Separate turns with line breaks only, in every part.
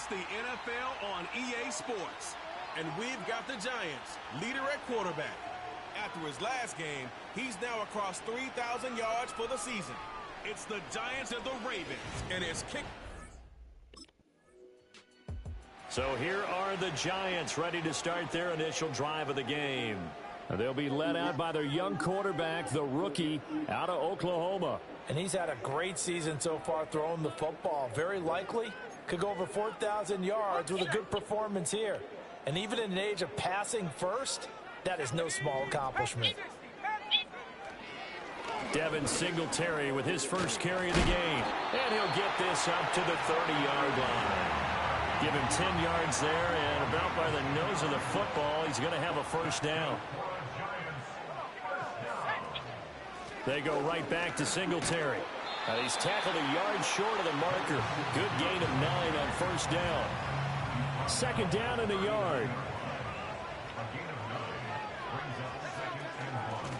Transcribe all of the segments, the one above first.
It's the NFL on EA Sports. And we've got the Giants, leader at quarterback. After his last game, he's now across 3,000 yards for the season. It's the Giants and the Ravens, and it's kick.
So here are the Giants ready to start their initial drive of the game. They'll be led out by their young quarterback, the rookie, out of Oklahoma.
And he's had a great season so far throwing the football. Very likely could go over 4,000 yards with a good performance here. And even in an age of passing first, that is no small accomplishment.
Devin Singletary with his first carry of the game. And he'll get this up to the 30-yard line. Give him 10 yards there, and about by the nose of the football, he's going to have a first down. They go right back to Singletary. He's tackled a yard short of the marker. Good gain of 9 on first down. Second down and a yard.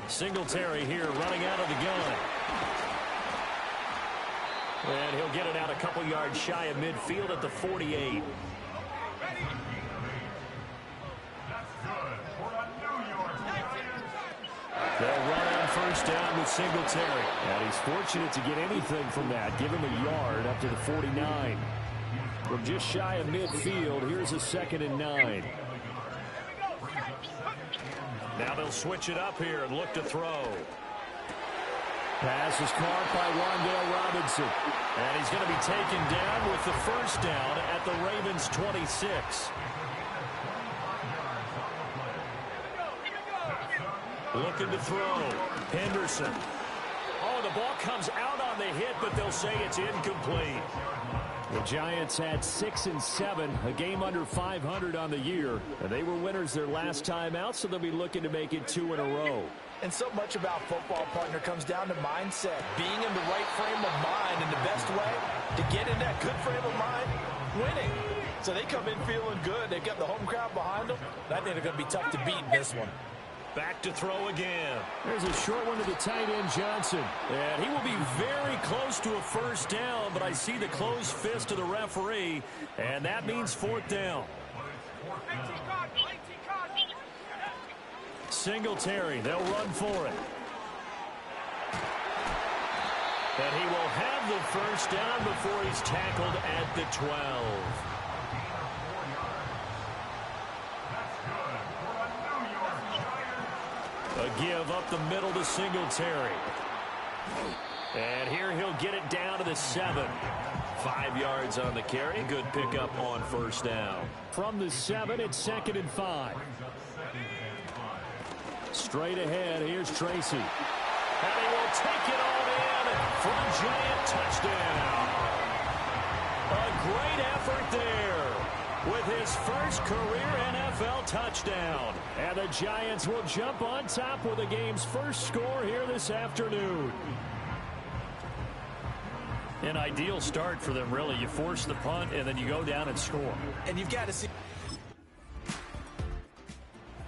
Singletary here running out of the gun. And he'll get it out a couple yards shy of midfield at the 48. They'll run on first down with Singletary. And he's fortunate to get anything from that. Give him a yard up to the 49. From just shy of midfield, here's a 2nd and 9. Now they'll switch it up here and look to throw. Pass is caught by Wan'Dale Robinson. And he's going to be taken down with the first down at the Ravens' 26. Looking to throw. Henderson. Oh, the ball comes out on the hit, but they'll say it's incomplete. The Giants had 6 and 7, a game under 500 on the year. And they were winners their last time out, so they'll be looking to make it 2 in a row.
And so much about football, partner, comes down to mindset. Being in the right frame of mind, and the best way to get in that good frame of mind, winning. So they come in feeling good. They've got the home crowd behind them. And I think they're going to be tough to beat in this one.
Back to throw again. There's a short one to the tight end, Johnson. And he will be very close to a first down, but I see the closed fist of the referee, and that means 4th down. Singletary, they'll run for it. And he will have the first down before he's tackled at the 12. A give up the middle to Singletary. And here he'll get it down to the 7. 5 yards on the carry. Good pickup on first down. From the 7, it's 2nd and 5. Straight ahead, here's Tracy. And he will take it all in for a Giant touchdown. A great effort there with his first career NFL touchdown. And the Giants will jump on top with the game's first score here this afternoon. An ideal start for them, really. You force the punt, and then you go down and score.
And you've got to see.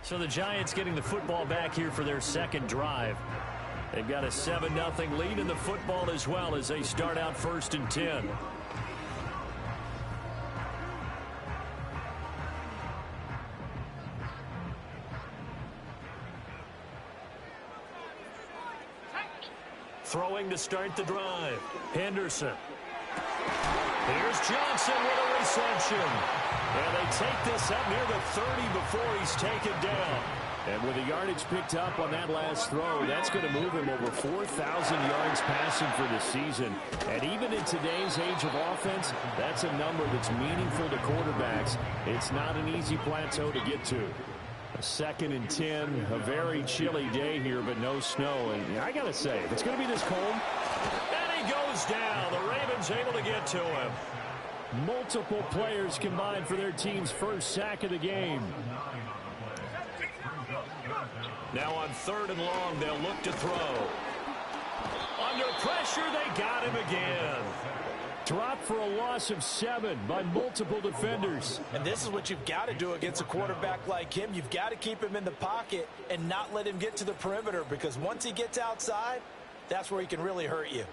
So the Giants getting the football back here for their second drive. They've got a 7-0 lead in the football as well as they start out 1st and 10. Throwing to start the drive. Henderson. Here's Johnson with a reception. And they take this up near the 30 before he's taken down. And with the yardage picked up on that last throw, that's going to move him over 4,000 yards passing for the season. And even in today's age of offense, that's a number that's meaningful to quarterbacks. It's not an easy plateau to get to. A 2nd and 10, a very chilly day here, but no snow. And I got to say, if it's going to be this cold. And he goes down. The Ravens able to get to him. Multiple players combined for their team's first sack of the game. Now on 3rd and long, they'll look to throw. Under pressure, they got him again. Dropped for a loss of 7 by multiple defenders.
And this is what you've got to do against a quarterback like him. You've got to keep him in the pocket and not let him get to the perimeter, because once he gets outside, that's where he can really hurt you.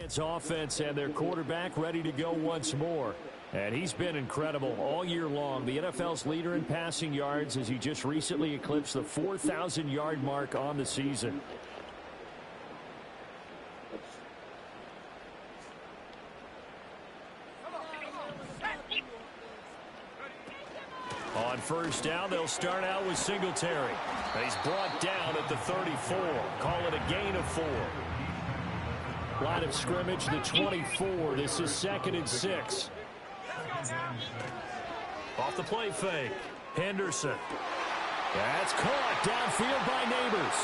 Giants offense and their quarterback ready to go once more. And he's been incredible all year long. The NFL's leader in passing yards as he just recently eclipsed the 4,000-yard mark on the season. On first down, they'll start out with Singletary. He's brought down at the 34. Call it a gain of 4. Line of scrimmage, the 24. This is 2nd and 6. Off the play fake. Henderson. That's caught downfield by Neighbors.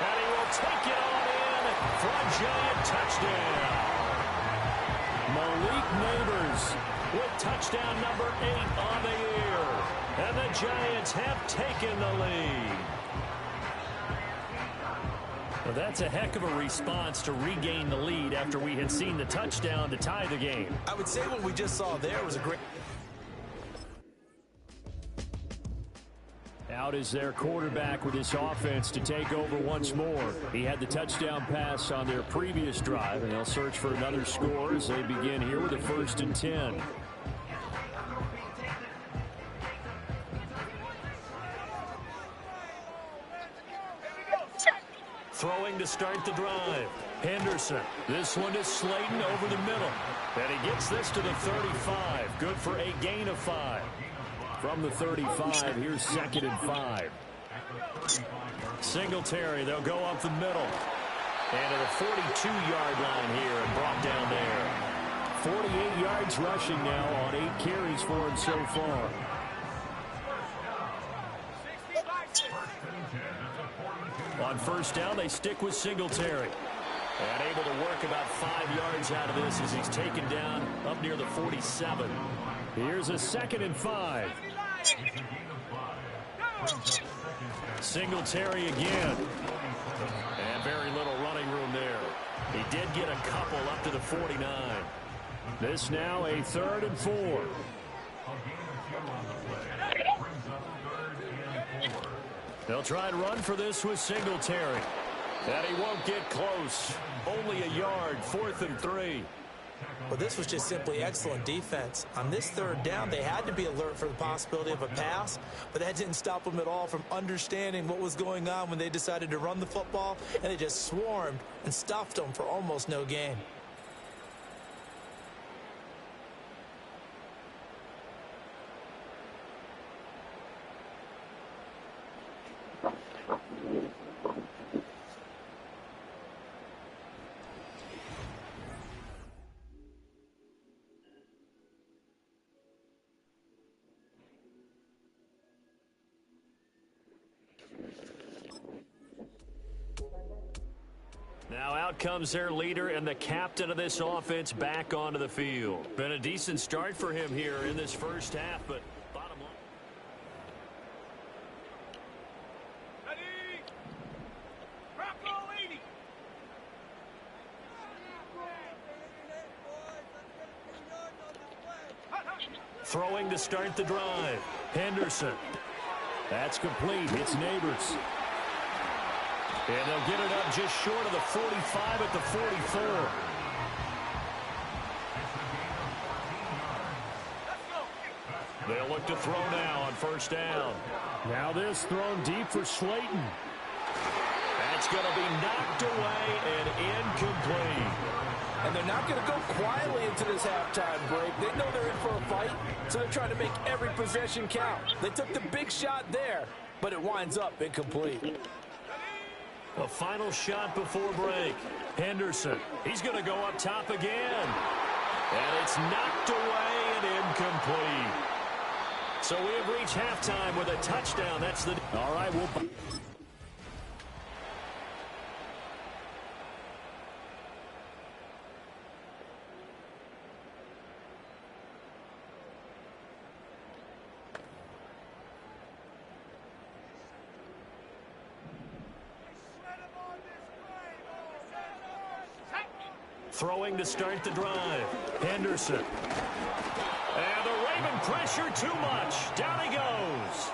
And he will take it on in for a giant touchdown. Malik Neighbors with touchdown number 8 on the year. And the Giants have taken the lead. Well, that's a heck of a response to regain the lead after we had seen the touchdown to tie the game.
I would say what we just saw there was a great...
Out is their quarterback with his offense to take over once more. He had the touchdown pass on their previous drive, and they'll search for another score as they begin here with a 1st and 10. Throwing to start the drive. Henderson. This one is Slayton over the middle. And he gets this to the 35. Good for a gain of 5. From the 35, here's 2nd and 5. Singletary, they'll go up the middle. And at the 42-yard line here and brought down there. 48 yards rushing now on 8 carries for him so far. On first down, they stick with Singletary. And able to work about 5 yards out of this as he's taken down up near the 47. Here's a 2nd and 5. Singletary again. And very little running room there. He did get a couple up to the 49. This now a 3rd and 4. They'll try and run for this with Singletary. And he won't get close. Only a yard, 4th and 3.
Well, this was just simply excellent defense. On this 3rd down, they had to be alert for the possibility of a pass, but that didn't stop them at all from understanding what was going on when they decided to run the football, and they just swarmed and stuffed them for almost no gain.
Now out comes their leader and the captain of this offense back onto the field. Been a decent start for him here in this first half, but bottom line.
Ready? Rock 80.
Throwing to start the drive. Henderson. That's complete. It's Neighbors. And they'll get it up just short of the 45 at the 44. They'll look to throw now on first down. Now this thrown deep for Slayton. That's going to be knocked away and incomplete.
And they're not going to go quietly into this halftime break. They know they're in for a fight, so they're trying to make every possession count. They took the big shot there, but it winds up incomplete.
A final shot before break. Henderson. He's going to go up top again. And it's knocked away and incomplete. So we have reached halftime with a touchdown. That's the... All right, we'll... Throwing to start the drive. Henderson. And the Raven pressure too much. Down he goes.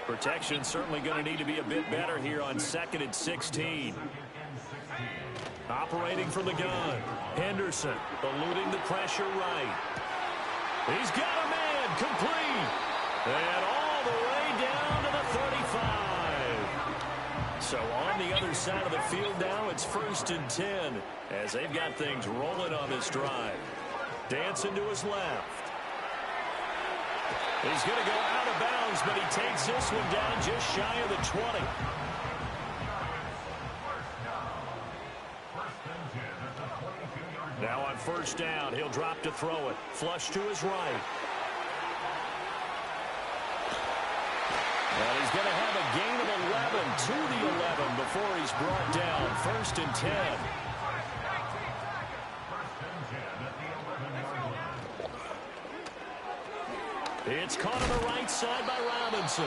Protection certainly going to need to be a bit better here on 2nd and 16. Operating from the gun. Henderson eluding the pressure right. He's got a man complete. And all the way down to the 35. So on the other side of the field now, it's 1st and 10 as they've got things rolling on this drive. Dancing to his left. He's going to go out of bounds, but he takes this one down just shy of the 20. Now on 1st down, he'll drop to throw it. Flush to his right. And he's going to have a gain of 11 to the 11 before he's brought down. 1st and 10. It's caught on the right side by Robinson.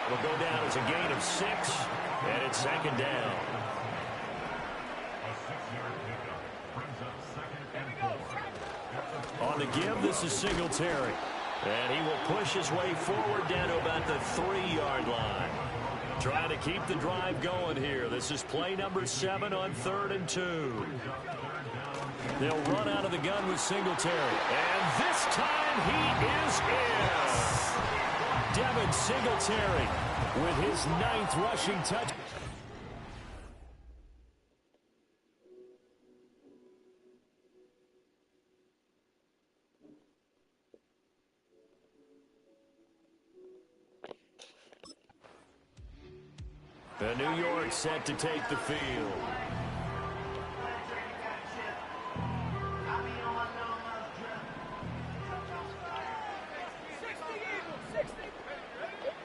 It'll go down as a gain of 6, and it's 2nd down. On the give, this is Singletary. And he will push his way forward down to about the 3-yard line. Trying to keep the drive going here. This is play number 7 on 3rd and 2. They'll run out of the gun with Singletary. And this time he is in. Devin Singletary with his 9th rushing touch. The New York set to take the field.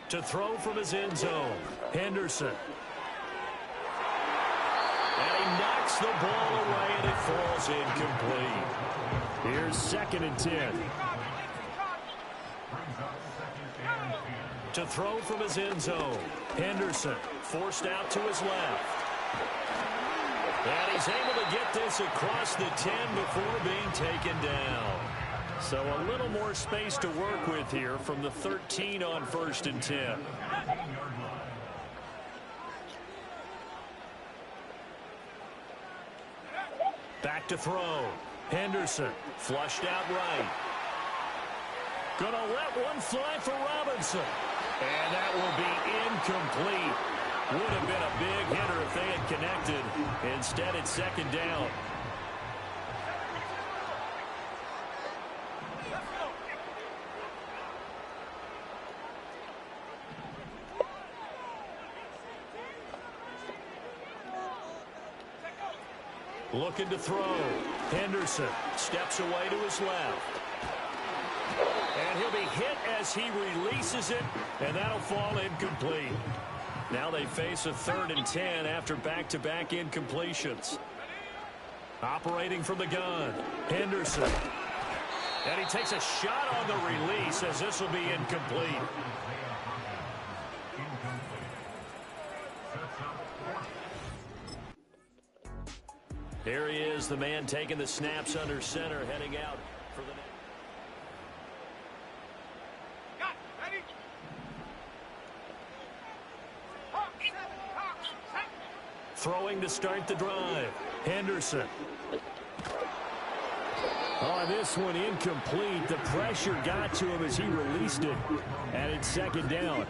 To throw from his end zone, Henderson. And he knocks the ball away, and it falls incomplete. Here's 2nd and 10. To throw from his end zone, Henderson forced out to his left. And he's able to get this across the 10 before being taken down. So a little more space to work with here from the 13 on 1st and 10. Back to throw. Henderson flushed out right. Gonna let one fly for Robinson. And that will be incomplete. Would have been a big hitter if they had connected. Instead, it's 2nd down. Looking to throw. Henderson steps away to his left. And he'll be hit as he releases it, and that'll fall incomplete. Now they face a 3rd and 10 after back-to-back incompletions. Operating from the gun, Henderson. And he takes a shot on the release as this will be incomplete. Here he is, the man taking the snaps under center, heading out for the next. Throwing to start the drive. Henderson. Oh, this one incomplete. The pressure got to him as he released it. And it's 2nd down.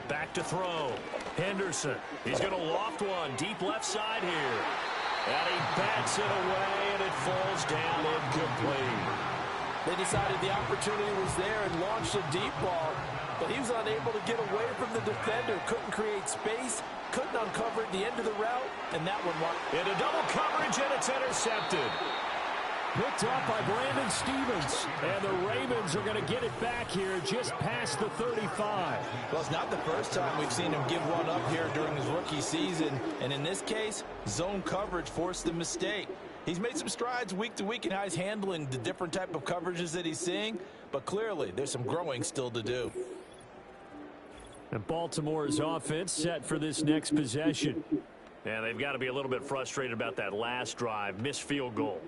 Back to throw. Henderson. He's going to loft one. Deep left side here. And he bats it away, and it falls down incomplete.
They decided the opportunity was there and launched a deep ball, but he was unable to get away from the defender. Couldn't create space, couldn't uncover at the end of the route, and that one won.
Into double coverage, and it's intercepted. Picked up by Brandon Stevens, and the Ravens are going to get it back here just past the 35.
Well, it's not the first time we've seen him give one up here during his rookie season, and in this case, zone coverage forced the mistake. He's made some strides week to week in how he's handling the different type of coverages that he's seeing, but clearly there's some growing still to do.
And Baltimore's offense set for this next possession. And they've got to be a little bit frustrated about that last drive, missed field goal.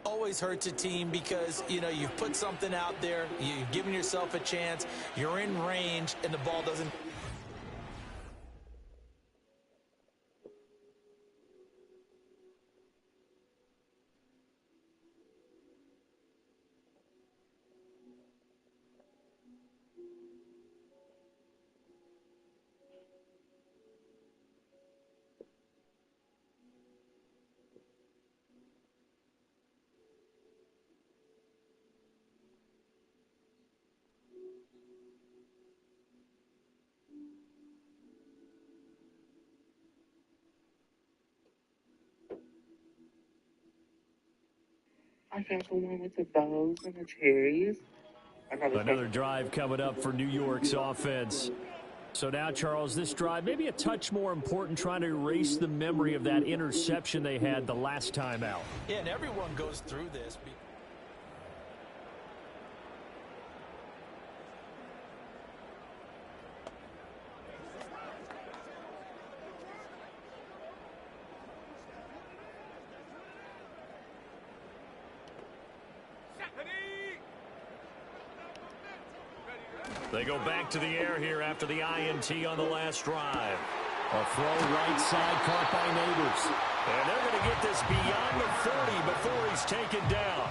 Always hurts a team because, you know, you've put something out there, you've given yourself a chance, you're in range, and the ball doesn't.
I got the one with the bows and the cherries.
Another drive coming up for New York's offense. So now, Charles, this drive maybe a touch more important, trying to erase the memory of that interception they had the last time out.
Yeah, and everyone goes through this.
They go back to the air here after the INT on the last drive. A throw right side caught by Neighbors. And they're going to get this beyond the 40 before he's taken down.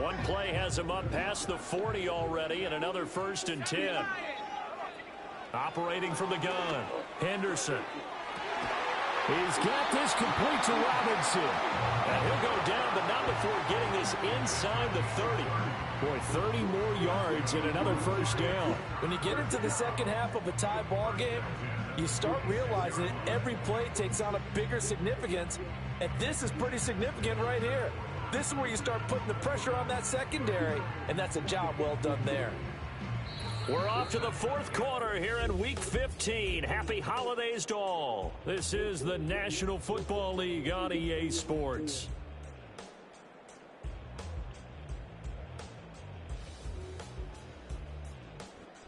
One play has him up past the 40 already, and another 1st and 10. Operating from the gun, Henderson. He's got this complete to Robinson. And he'll go down, but not before getting this inside the 30. Boy, 30 more yards and another 1st down.
When you get into the second half of a tie ball game, you start realizing that every play takes on a bigger significance. And this is pretty significant right here. This is where you start putting the pressure on that secondary. And that's a job well done there.
We're off to the 4th quarter here in Week 15. Happy holidays to all. This is the National Football League on EA Sports.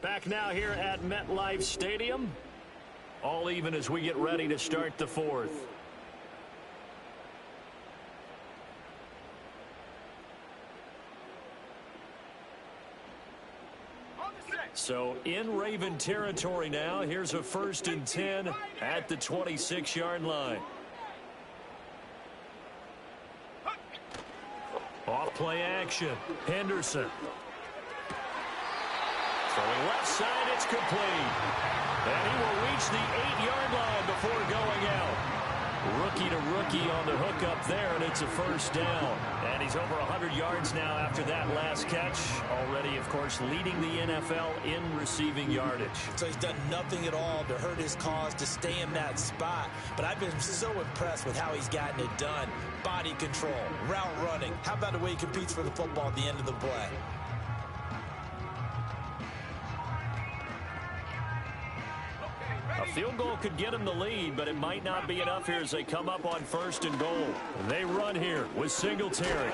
Back now here at MetLife Stadium. All even as we get ready to start the 4th. So in Raven territory now. Here's a 1st and 10 at the 26-yard line. Off play action. Henderson. Throwing left side, it's complete. And he will reach the 8-yard line before going out. Rookie to rookie on the hook up there, and it's a 1st down. And he's over 100 yards now after that last catch. Already, of course, leading the NFL in receiving yardage.
So he's done nothing at all to hurt his cause, to stay in that spot. But I've been so impressed with how he's gotten it done. Body control, route running. How about the way he competes for the football at the end of the play?
A field goal could get him the lead, but it might not be enough here as they come up on 1st and goal. They run here with Singletary.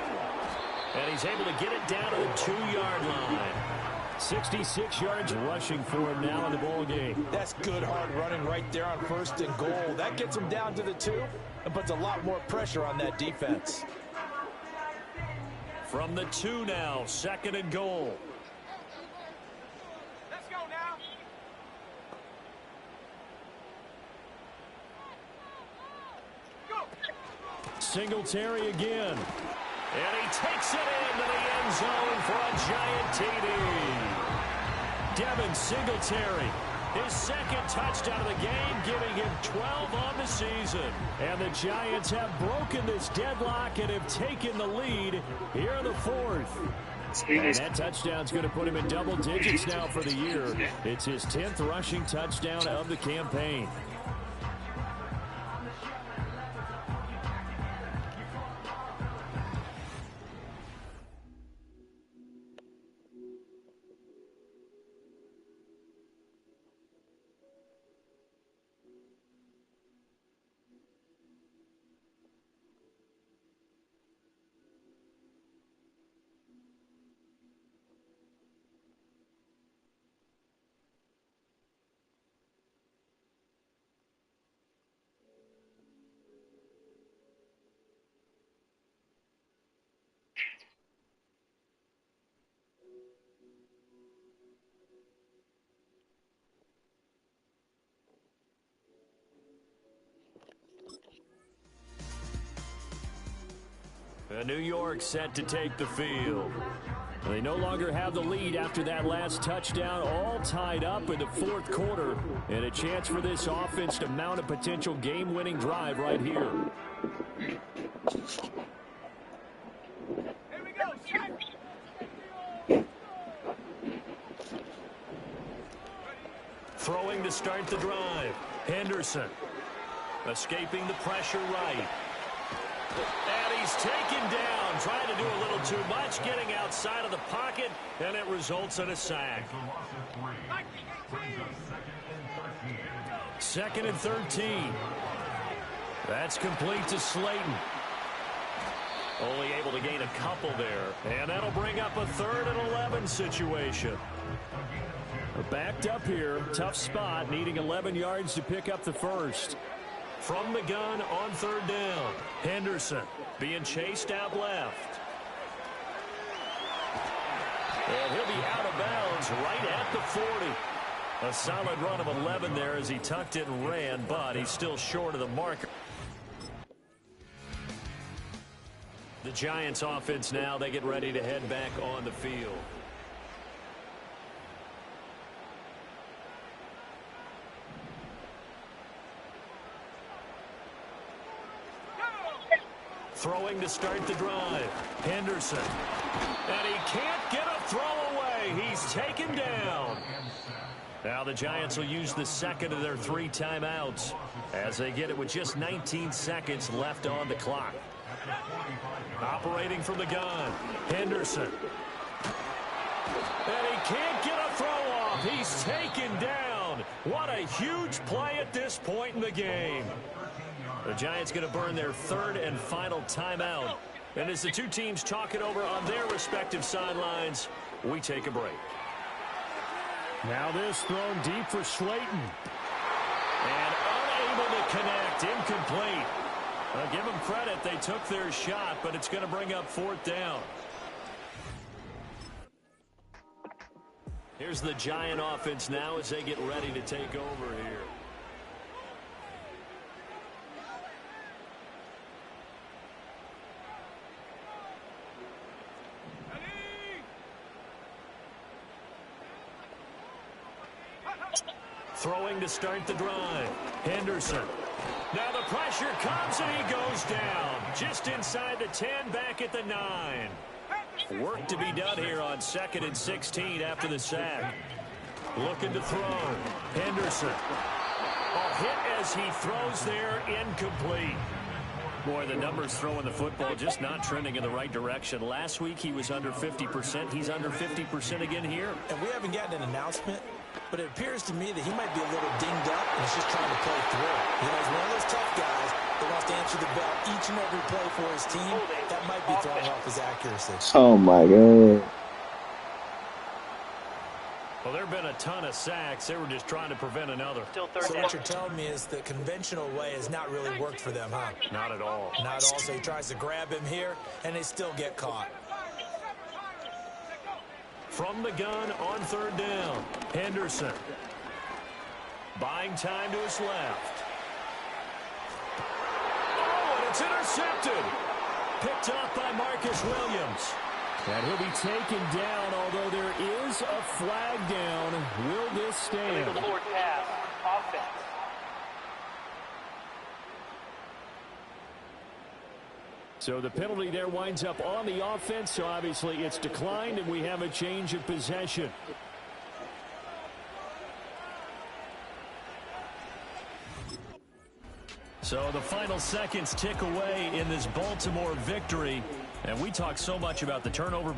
And he's able to get it down to the 2-yard line. 66 yards rushing for him now in the ball game.
That's good hard running right there on 1st and goal. That gets him down to the 2 and puts a lot more pressure on that defense.
From the 2 now, 2nd and goal. Singletary again. And he takes it into the end zone for a giant TD. Devin Singletary, his 2nd touchdown of the game, giving him 12 on the season. And the Giants have broken this deadlock and have taken the lead here in the 4th. And that touchdown's going to put him in double digits now for the year. It's his 10th rushing touchdown of the campaign. New York set to take the field. They no longer have the lead after that last touchdown, all tied up in the 4th quarter. And a chance for this offense to mount a potential game-winning drive right here.
Here we go, check.
Throwing to start the drive. Henderson. Escaping the pressure right. And he's taken down. Trying to do a little too much. Getting outside of the pocket. And it results in a sack. 2nd and 13. That's complete to Slayton. Only able to gain a couple there. And that'll bring up a 3rd and 11 situation. Backed up here. Tough spot. Needing 11 yards to pick up the first. From the gun on 3rd down. Henderson being chased out left. And he'll be out of bounds right at the 40. A solid run of 11 there as he tucked it and ran, but he's still short of the marker. The Giants offense now, they get ready to head back on the field. Throwing to start the drive. Henderson. And he can't get a throw away. He's taken down. Now the Giants will use the second of their 3 timeouts as they get it with just 19 seconds left on the clock. Operating from the gun. Henderson. And he can't get a throw off. He's taken down. What a huge play at this point in the game. The Giants going to burn their 3rd and final timeout. And as the two teams talk it over on their respective sidelines, we take a break.
Now this thrown deep for Slayton.
And unable to connect. Incomplete. Give them credit. They took their shot, but it's going to bring up 4th down. Here's the Giant offense now as they get ready to take over here. Throwing to start the drive. Henderson. Now the pressure comes and he goes down. Just inside the 10, back at the 9. Work to be done here on 2nd and 16 after the sack. Looking to throw. Henderson. A hit as he throws there, incomplete. Boy, the numbers throwing the football just not trending in the right direction. Last week he was under 50%. He's under 50% again here.
And we haven't gotten an announcement, but it appears to me that he might be a little dinged up and he's just trying to play through. You know, he's one of those tough guys that wants to answer the bell each and every play for his team. That might be throwing off his accuracy.
Oh, my God.
Well, there have been a ton of sacks. They were just trying to prevent another.
So what you're telling me is the conventional way has not really worked for them, huh?
Not at all.
Not at all. So he tries to grab him here, and they still get caught.
From the gun on 3rd down. Henderson. Buying time to his left. Oh, and it's intercepted. Picked off by Marcus Williams.
And he'll be taken down, although there is a flag down. Will this stand?
Illegal forward pass. Offense.
So the penalty there winds up on the offense, so obviously it's declined, and we have a change of possession.
So the final seconds tick away in this Baltimore victory. And we talk so much about the turnover.